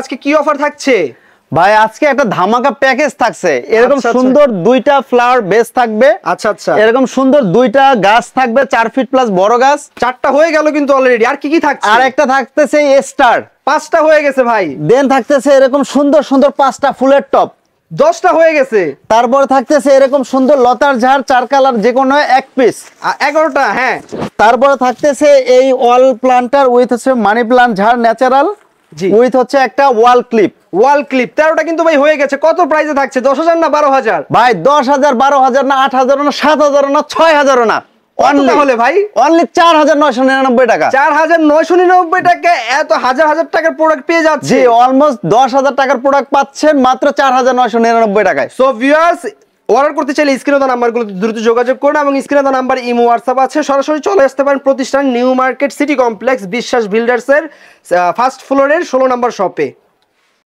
আজকে কি অফার থাকছে? ভাই আজকে একটা ধামাকা প্যাকেজ থাকছে, এরকম সুন্দর দুইটা ফ্লাওয়ার বেস থাকবে। আচ্ছা আচ্ছা, এরকম সুন্দর দুইটা গাছ থাকবে, 4 ফিট প্লাস বড় গাছ। 4টা হয়ে গেল কিন্তু অলরেডি। আর কি কি থাকছে? আর একটা থাকতেছে স্টার, 5টা হয়ে গেছে ভাই। দেন থাকতেছে এরকম সুন্দর সুন্দর 5টা ফুলের টপ, 10টা হয়ে গেছে। তারপর থাকতেছে এরকম সুন্দর লতার ঝাড় 4 কালার যে কোনো 1 পিস, 11টা। হ্যাঁ, তারপরে থাকতেছে এই ওয়াল প্লান্টার উইথ হচ্ছে মানি প্লান্ট ঝাড় ন্যাচারাল উইথ হচ্ছে একটা ওয়াল ক্লিপ। 13টা কিন্তু ভাই হয়ে গেছে। কত প্রাইসে থাকছে? 10,000 না 12,000? ভাই 10,000, 12,000 না, 8,000 না, 7,000 না, 6,000 না, হলে ভাই অনলি 4,999 টাকা। 4,999 টাকা এত হাজার হাজার টাকার প্রোডাক্ট পেয়ে যাচ্ছে। জি, অলমোস্ট 10,000 টাকার প্রোডাক্ট পাচ্ছেন মাত্র 4,999 টাকায়। সো ভিউয়ার্স, অর্ডার করতে চাইলে স্ক্রিনে দেওয়া নাম্বারগুলোতে দ্রুত যোগাযোগ করুন এবং স্ক্রিনে দেওয়া নাম্বার ইমো হোয়াটসঅ্যাপ আছে, সরাসরি চলে আসতে পারেন প্রতিষ্ঠান নিউ মার্কেট সিটি কমপ্লেক্স বিশ্বাস বিল্ডার্সের ফার্স্ট ফ্লোরের 16 নম্বর শপে।